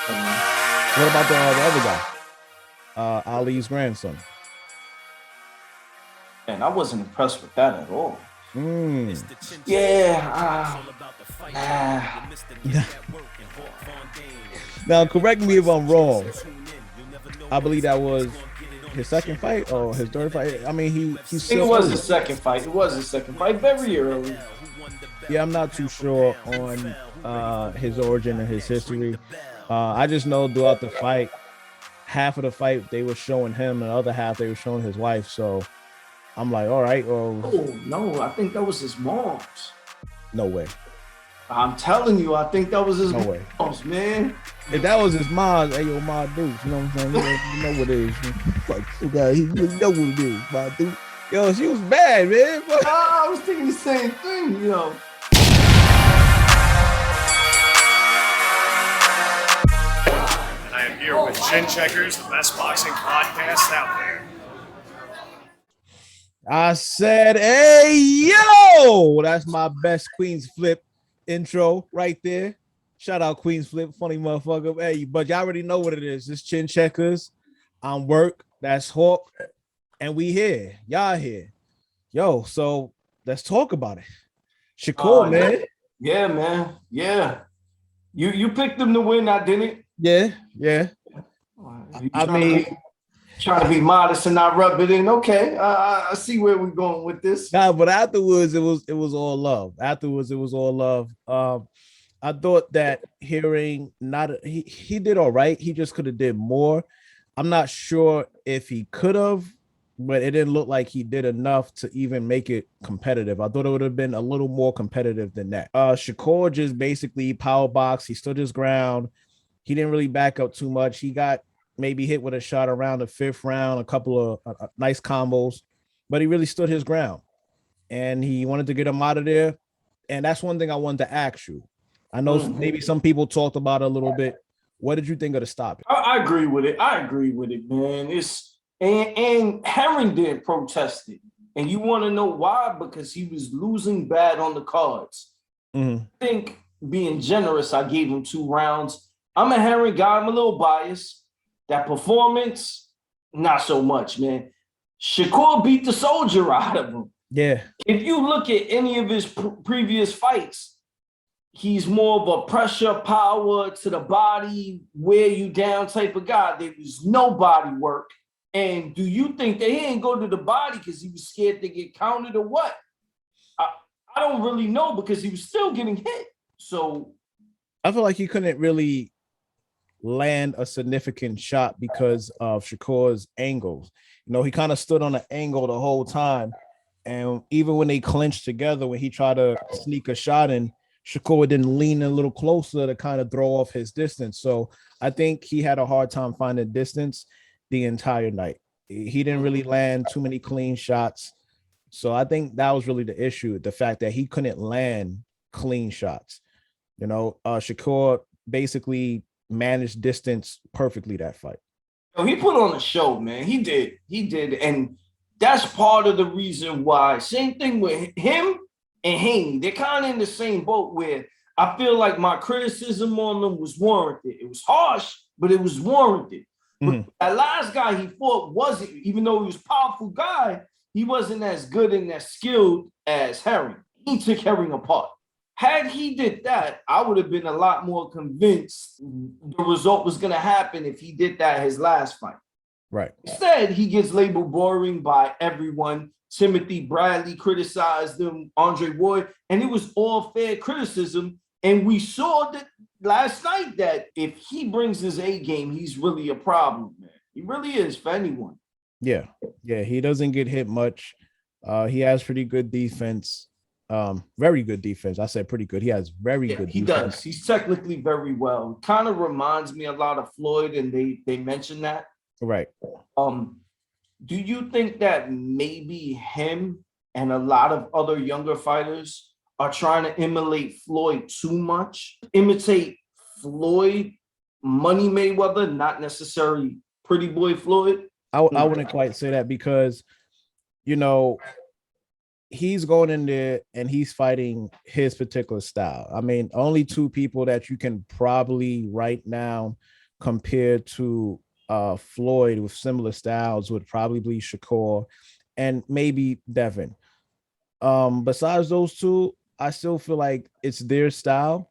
What about the other guy? Ali's grandson. And I wasn't impressed with that at all. Mm. Yeah. Now, correct me if I'm wrong. I believe that was his second fight or his third fight. I mean, he's still. It was his second fight. It was his second fight, very early. Yeah, I'm not too sure on his origin and his history. I just know throughout the fight, half of the fight they were showing him, and the other half they were showing his wife. So I'm like, all right, well. Oh no, I think that was his mom's. No way. I'm telling you, I think that was his way. mom's, man. If that was his mom's, hey yo, my dude, you know what I'm saying? You know what it is. Like, you know what it is, my dude. Yo, she was bad, man. I was thinking the same thing, yo. And I am here with Checkerz, the best boxing podcast out there. I said, hey, yo, that's my best Queen's Flip intro right there. Shout out Queen's Flip, funny motherfucker. Hey, but y'all already know what it is. It's Chin Checkerz. I'm Work. That's Hawk. And we here. Y'all here. Yo, so let's talk about it. Shakur, man. Yeah, man. Yeah. You picked them to win, I didn't. Yeah. I mean, trying to be modest and not rub it in. Okay, I see where we're going with this. Nah, but afterwards it was all love. Afterwards it was all love. I thought that Herring he did all right. He just could have did more. I'm not sure if he could have, but it didn't look like he did enough to even make it competitive. I thought it would have been a little more competitive than that. Shakur just basically power box. He stood his ground. He didn't really back up too much. He got maybe hit with a shot around the fifth round, a couple of nice combos, but he really stood his ground and he wanted to get him out of there. And that's one thing I wanted to ask you. I know maybe some people talked about it a little bit. What did you think of the stoppage? I agree with it. Man. And Herring did protest it. And you want to know why? Because he was losing bad on the cards. Mm-hmm. I think being generous, I gave him 2 rounds. I'm a Herring guy. I'm a little biased. That performance, not so much, man. Shakur beat the soldier out of him. Yeah. If you look at any of his previous fights, he's more of a pressure, power to the body, wear you down type of guy. There was no body work. And do you think that he didn't go to the body because he was scared to get counted or what? I don't really know because he was still getting hit. So I feel like he couldn't really land a significant shot because of Shakur's angles. You know, he kind of stood on an angle the whole time. And even when they clinched together, when he tried to sneak a shot in, Shakur didn't lean a little closer to kind of throw off his distance. So I think he had a hard time finding distance the entire night. He didn't really land too many clean shots. So I think that was really the issue, the fact that he couldn't land clean shots. You know, Shakur basically managed distance perfectly that fight. He put on a show, man. He did. And that's part of the reason why. Same thing with him and Haney. They're kind of in the same boat where I feel like my criticism on them was warranted. It was harsh, but it was warranted. Mm-hmm. But that last guy he fought wasn't, even though he was a powerful guy, he wasn't as good and as skilled as Herring. He took Herring apart. Had he did that, I would have been a lot more convinced the result was going to happen if he did that his last fight. Right. Instead, he gets labeled boring by everyone. Timothy Bradley criticized him, Andre Ward, and it was all fair criticism. And we saw that last night that if he brings his A game, he's really a problem, man. He really is for anyone. Yeah. He doesn't get hit much. He has pretty good defense. Very good defense. I said pretty good. He has very good defense. He does. He's technically very well. Kind of reminds me a lot of Floyd, and they mentioned that. Right. Do you think that maybe him and a lot of other younger fighters are trying to emulate Floyd too much? Imitate Floyd, Money Mayweather, not necessarily Pretty Boy Floyd? I wouldn't quite say that because, you know, he's going in there and he's fighting his particular style. I mean, only 2 people that you can probably right now compared to Floyd with similar styles would probably be Shakur and maybe Devin. Besides those two, I still feel like it's their style.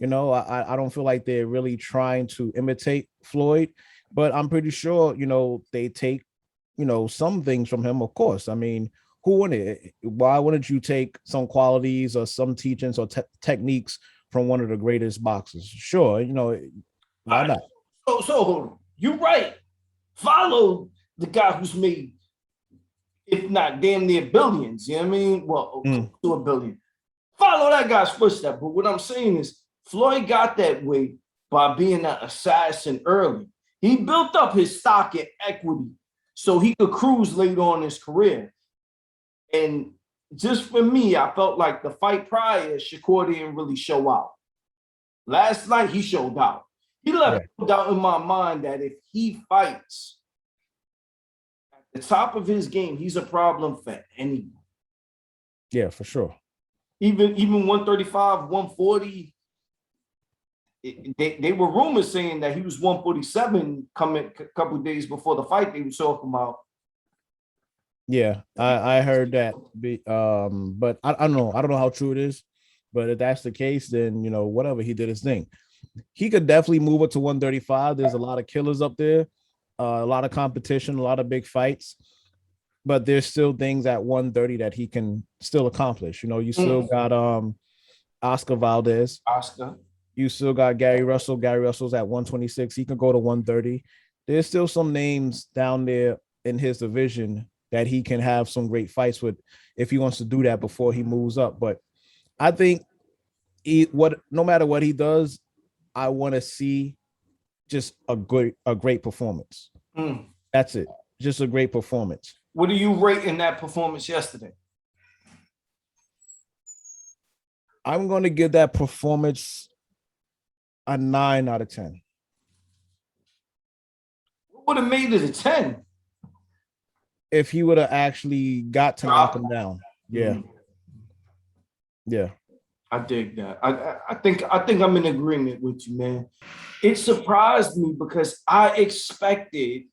I don't feel like they're really trying to imitate Floyd, but I'm pretty sure, they take, some things from him, of course. I mean, who wouldn't? Why wouldn't you take some qualities or some teachings or techniques from one of the greatest boxers? Sure, why not? So you're right. Follow the guy who's made, if not damn near billions, you know what I mean? Well, to $1 billion. Follow that guy's footsteps. But what I'm saying is Floyd got that way by being an assassin early. He built up his stock and equity so he could cruise later on in his career. And just for me, I felt like the fight prior, Shakur didn't really show out. Last night, he showed out. He left no doubt in my mind that if he fights at the top of his game, he's a problem for anyone. Yeah, for sure. Even 135, 140, they were rumors saying that he was 147 coming a couple of days before the fight they were talking about. Yeah, I heard that. But I don't know. I don't know how true it is. But if that's the case, then whatever, he did his thing. He could definitely move it to 135. There's a lot of killers up there, a lot of competition, a lot of big fights. But there's still things at 130 that he can still accomplish. You still got Oscar Valdez. You still got Gary Russell. Gary Russell's at 126. He can go to 130. There's still some names down there in his division that he can have some great fights with if he wants to do that before he moves up. But I think no matter what he does, I want to see just a great performance. That's it. Just a great performance. What do you rate in that performance yesterday? I'm going to give that performance a 9 out of 10. What would have made it a 10? If he would have actually got to knock him down. Yeah. Yeah. I dig that. I think I'm in agreement with you, man. It surprised me because I expected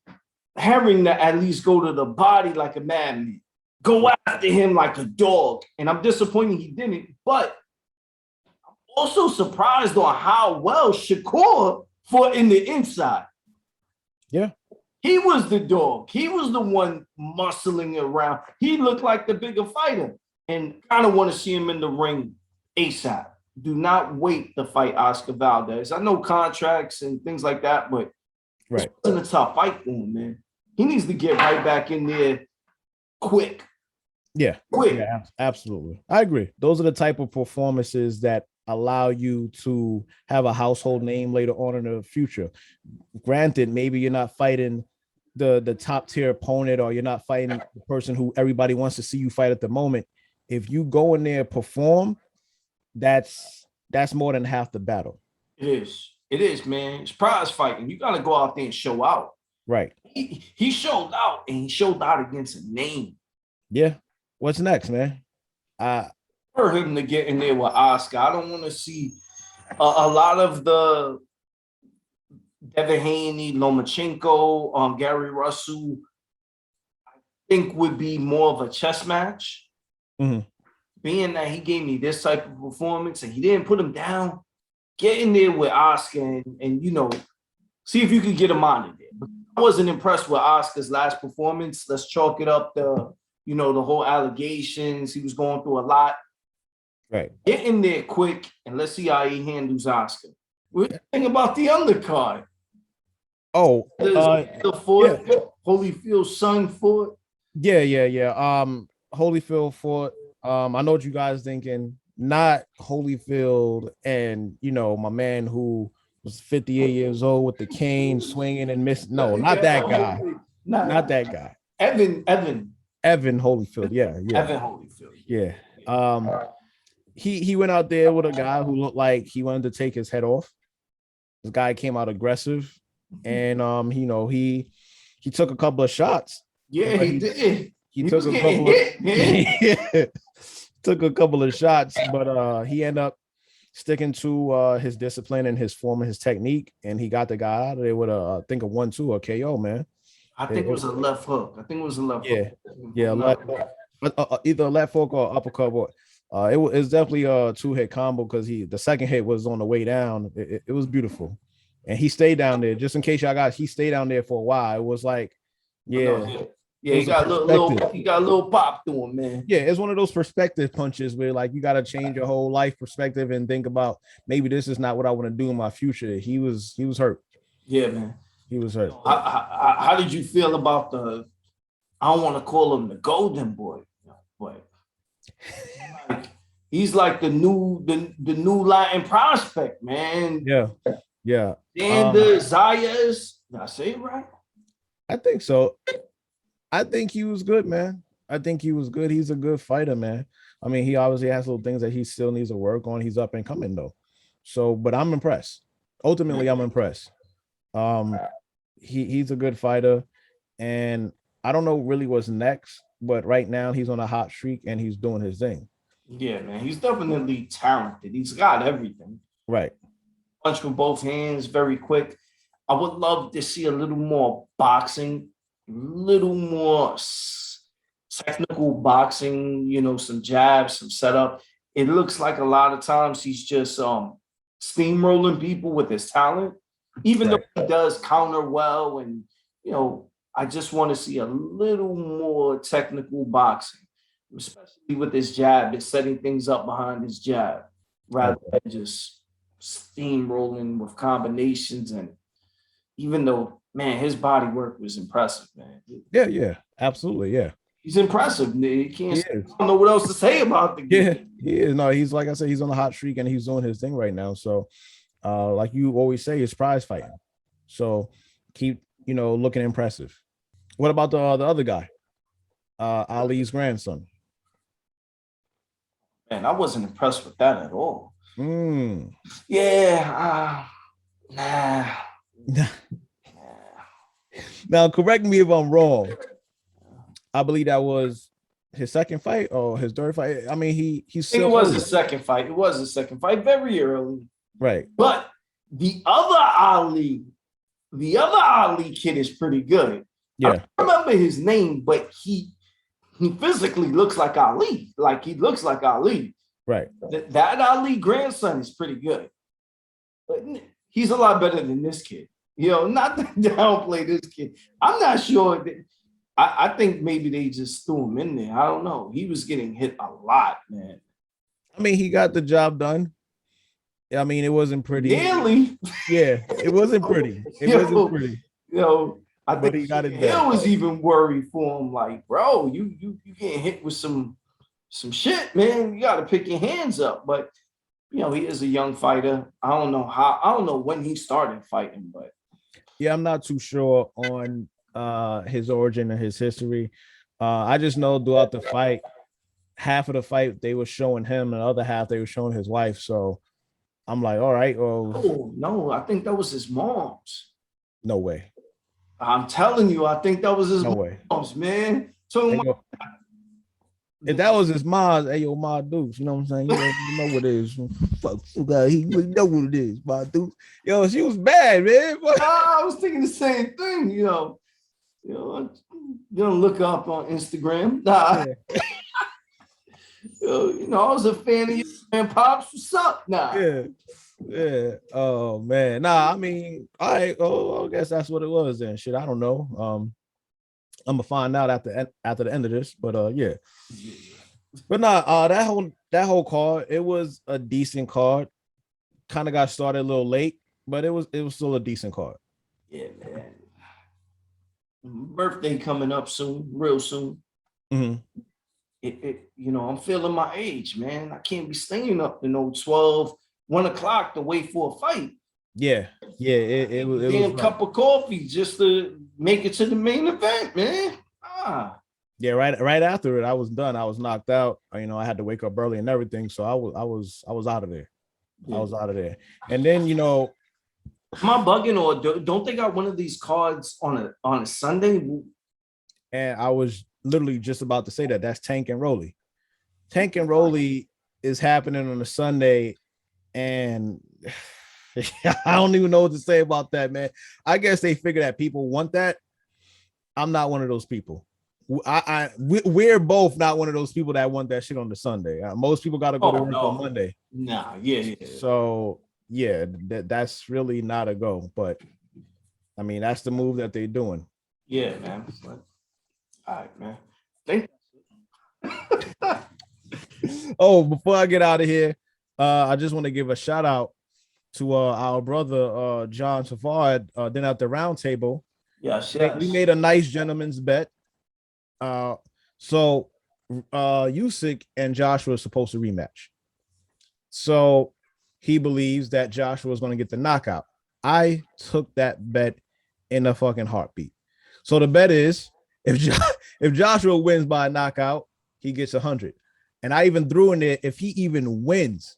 Herring to at least go to the body like a madman, go after him like a dog. And I'm disappointed he didn't. But I'm also surprised on how well Shakur fought in the inside. Yeah. He was the dog. He was the one muscling around. He looked like the bigger fighter. And kind of want to see him in the ring ASAP. Do not wait to fight Oscar Valdez. I know contracts and things like that, but it wasn't a tough fight for him, man. He needs to get right back in there quick. Yeah. Quick. Yeah, absolutely. I agree. Those are the type of performances that allow you to have a household name later on in the future. Granted, maybe you're not fighting the top tier opponent, or you're not fighting the person who everybody wants to see you fight at the moment. If you go in there and perform, that's more than half the battle. It is, man. It's prize fighting. You got to go out there and show out. Right. He showed out, and he showed out against a name. Yeah. What's next, man? For him to get in there with Oscar, I don't want to see a lot of the Devin Haney, Lomachenko, Gary Russell. I think would be more of a chess match. Being that he gave me this type of performance and he didn't put him down, get in there with Oscar and see if you can get him out of there. But I wasn't impressed with Oscar's last performance. Let's chalk it up to, the whole allegations. He was going through a lot. Right. Get in there quick and let's see how he handles Oscar. What do you think about the undercard? Oh, Holyfield's son fought. Yeah. Holyfield fought. I know what you guys thinking. Not Holyfield and my man who was 58 years old with the cane swinging and missing. No, not that guy. Not that guy. Evan Holyfield. Yeah. Evan Holyfield. Yeah. He went out there with a guy who looked like he wanted to take his head off. This guy came out aggressive, and he took a couple of shots. Yeah, he did. He took a couple of shots, but he ended up sticking to his discipline and his form and his technique, and he got the guy out of there with I think a 1-2 or KO, man. I think it was a left hook. Yeah, either a left hook or uppercut. It was definitely a 2-hit combo because the second hit was on the way down. It was beautiful, and he stayed down there just in case y'all got. He stayed down there for a while. It was like, yeah. Yeah, he got a little pop to him, man. Yeah, it's one of those perspective punches where like you got to change your whole life perspective and think about maybe this is not what I want to do in my future. He was hurt. Yeah, man. He was hurt. How did you feel about I don't want to call him the golden boy, but he's like the new Latin prospect, man. Yeah. And Zayas, did I say it right? I think so. I think he was good, man. I think he was good. He's a good fighter, man. I mean, he obviously has little things that he still needs to work on. He's up and coming though. So, but I'm impressed. Ultimately, I'm impressed. He's a good fighter, and I don't know really what's next, but right now he's on a hot streak and he's doing his thing. Yeah, man. He's definitely talented. He's got everything. Right. Punch with both hands, very quick. I would love to see a little more boxing, little more technical boxing, some jabs, some setup. It looks like a lot of times he's just steamrolling people with his talent, even though he does counter well. And, I just want to see a little more technical boxing, especially with his jab. It's setting things up behind his jab rather than just steamrolling with combinations. And even though, man, his body work was impressive, man. Yeah, absolutely, yeah. He's impressive. I don't know what else to say about the game. Yeah, he is. No, he's like I said, he's on a hot streak and he's doing his thing right now. So, like you always say, it's prize fighting. So keep, looking impressive. What about the other guy, Ali's grandson? Man, I wasn't impressed with that at all. Yeah, nah. Now, correct me if I'm wrong. I believe that was his second fight or his third fight. I mean, he's still. It was his second fight. It was his second fight, very early. Right. But the other Ali kid is pretty good. Yeah. I remember his name, but he physically looks like Ali. Like he looks like Ali. Right. That Ali grandson is pretty good. But he's a lot better than this kid. Not to downplay this kid. I'm not sure. I think maybe they just threw him in there. I don't know. He was getting hit a lot, man. I mean, he got the job done. I mean, it wasn't pretty. Nearly. Yeah, it wasn't pretty. It wasn't pretty. I think he got it. Hill was even worried for him. Like, bro, you getting hit with some shit, man. You got to pick your hands up. But he is a young fighter. I don't know when he started fighting, but yeah, I'm not too sure on his origin and his history. I just know throughout the fight, half of the fight they were showing him, and the other half they were showing his wife. So I'm like, all right, well. Oh no, I think that was his mom's. No way. I'm telling you, I think that was his mom's, man. So if that was his mom's, hey yo, Ma Dukes, you know what I'm saying? You know what it is. Fuck, he know what it is, Ma Dukes. Yo, she was bad, man. I was thinking the same thing, look up on Instagram. Nah. Yeah. I was a fan of you, man. Pops, what's up? Nah. Yeah. Oh man. Nah, I mean, all right. Oh, I guess that's what it was then. Shit, I don't know. I'm gonna find out after the end of this, but yeah. But nah, that whole card, it was a decent card. Kind of got started a little late, but it was still a decent card. Yeah, man. Birthday coming up soon, real soon. Mm-hmm. I'm feeling my age, man. I can't be staying up to 12, 1 o'clock to wait for a fight. Yeah. It was a cup of coffee just to make it to the main event, man. Yeah, right after it, I was done. I was knocked out. I had to wake up early and everything, so I was out of there. Yeah. I was out of there, and then am I bugging, or don't they got one of these cards on a Sunday? And I was literally just about to say that. That's Tank and Rolly. Tank and Rolly is happening on a Sunday And I don't even know what to say about that, man. I guess they figure that people want that. I'm not one of those people. We're both not one of those people that want that shit on the Sunday. Most people got to go to work on Monday. Nah, yeah. So yeah, that's really not a go. But I mean, that's the move that they're doing. Yeah, man. All right, man. Thank Oh, before I get out of here, I just want to give a shout out to our brother John Savard. Then at the round table, yes. we made a nice gentleman's bet. So Usyk and Joshua are supposed to rematch. So he believes that Joshua is going to get the knockout. I took that bet in a fucking heartbeat. So the bet is if Joshua wins by a knockout, he gets 100. And I even threw in there, if he even wins,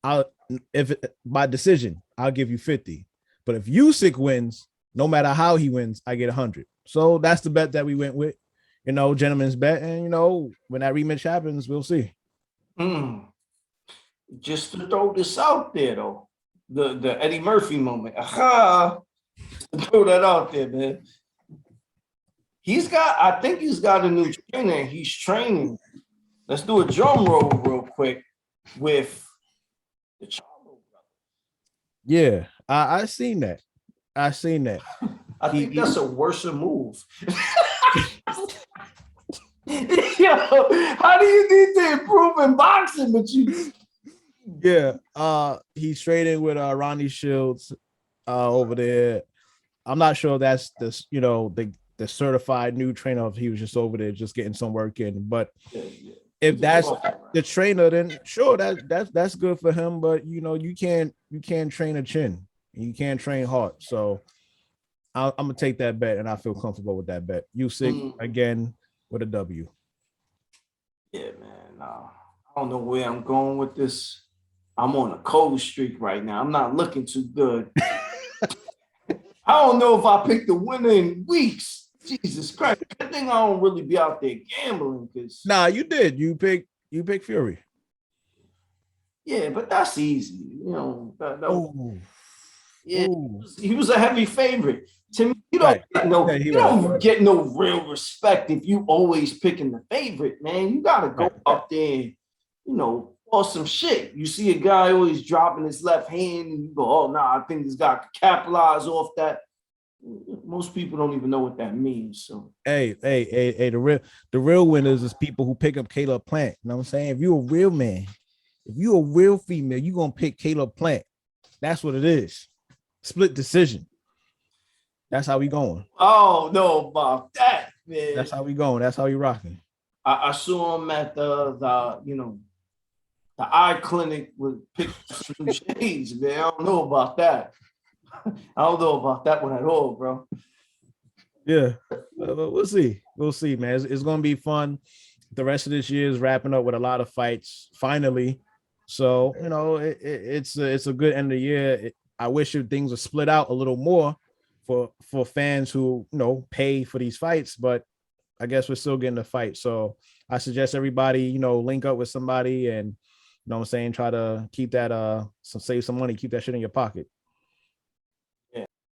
by decision, I'll give you 50. But if Usyk wins, no matter how he wins, I get 100. So that's the bet that we went with, gentleman's bet. And, when that rematch happens, we'll see. Just to throw this out there, though, the Eddie Murphy moment. Aha! Throw that out there, man. I think he's got a new trainer. He's training. Let's do a drum roll real quick with the Charlo brothers. Yeah, I seen that. I think that's a worse move. Yo, how do you need to improve in boxing? But you, yeah, he's trading with Ronnie Shields over there. I'm not sure that's this, the certified new trainer. If he was just over there just getting some work in, but if that's the trainer, then sure, that's good for him. But you can't train a chin, you can't train heart. So I'm gonna take that bet, and I feel comfortable with that bet. Usyk again with a W. Yeah, man. I don't know where I'm going with this. I'm on a cold streak right now. I'm not looking too good. I don't know if I picked the winner in weeks. Jesus Christ. I think I don't really be out there gambling because. Nah, you did. You picked Fury. Yeah, but that's easy. Yeah, Ooh. he was a heavy favorite. To me, you don't get no real respect if you always picking the favorite, man. You gotta go up there and, or some shit. You see a guy always dropping his left hand, and you go, "Oh, nah, I think this guy could capitalize off that." Most people don't even know what that means. So hey, the real winners is people who pick up Caleb Plant. You know what I'm saying? If you're a real man, if you're a real female, you're gonna pick Caleb Plant. That's what it is. Split decision. That's how we going. Oh no, about that, man. That's how we going. That's how we rocking. I saw him at the eye clinic with pictures some shades, man. I don't know about that. I don't know about that one at all, bro. Yeah, we'll see. We'll see, man. It's going to be fun. The rest of this year is wrapping up with a lot of fights, finally. So, it's a good end of the year. I wish things were split out a little more for fans who, pay for these fights, but I guess we're still getting a fight. So I suggest everybody, link up with somebody and, try to keep that, save some money, keep that shit in your pocket.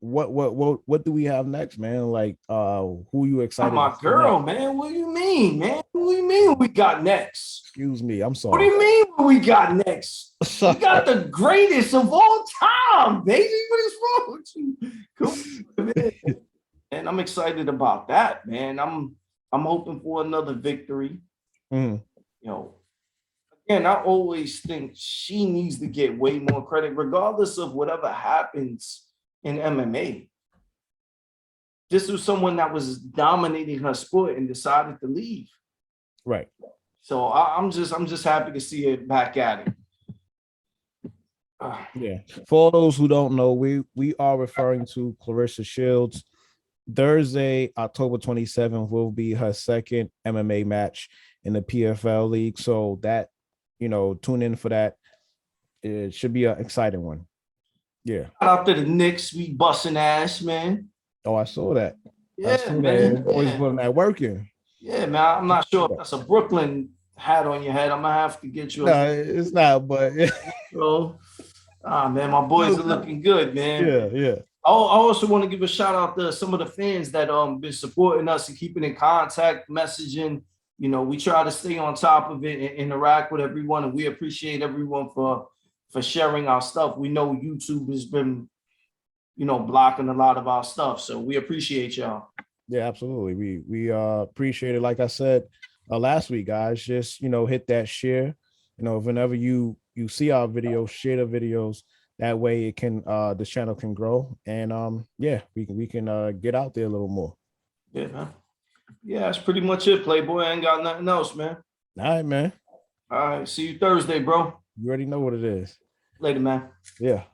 What do we have next, man? Like, who you excited? My girl, man. What do you mean, man? What do you mean we got next? Excuse me, I'm sorry. What do you mean we got next? We got the greatest of all time, baby. What is wrong with you? Come on, man. And I'm excited about that, man. I'm hoping for another victory. Again, I always think she needs to get way more credit, regardless of whatever happens in MMA. This was someone that was dominating her sport and decided to leave. Right. So I'm just happy to see it back at it. Yeah. For those who don't know, we are referring to Classera Shields. Thursday, October 27th will be her second MMA match in the PFL League. So that, tune in for that. It should be an exciting one. Yeah. Shout out to the Knicks, we busting ass, man. Oh, I saw that. Yeah, man. Always putting that work in. Yeah, man. I'm not sure if that's a Brooklyn hat on your head. I'm gonna have to get you. No, it's not, but so Ah, man, my boys are looking good, man. Yeah. I also want to give a shout out to some of the fans that been supporting us and keeping in contact, messaging. You know, we try to stay on top of it and interact with everyone, and we appreciate everyone for sharing our stuff. We know YouTube has been, you know, blocking a lot of our stuff, so we appreciate y'all. Yeah, absolutely. We appreciate it. Like I said last week, guys, just hit that share. Whenever you see our videos, share the videos. That way it can the channel can grow, and yeah, we can get out there a little more. Yeah, man. Yeah, that's pretty much it, Playboy. I ain't got nothing else, man. All right, man. All right, see you Thursday, bro. You already know what it is. Later, man. Yeah.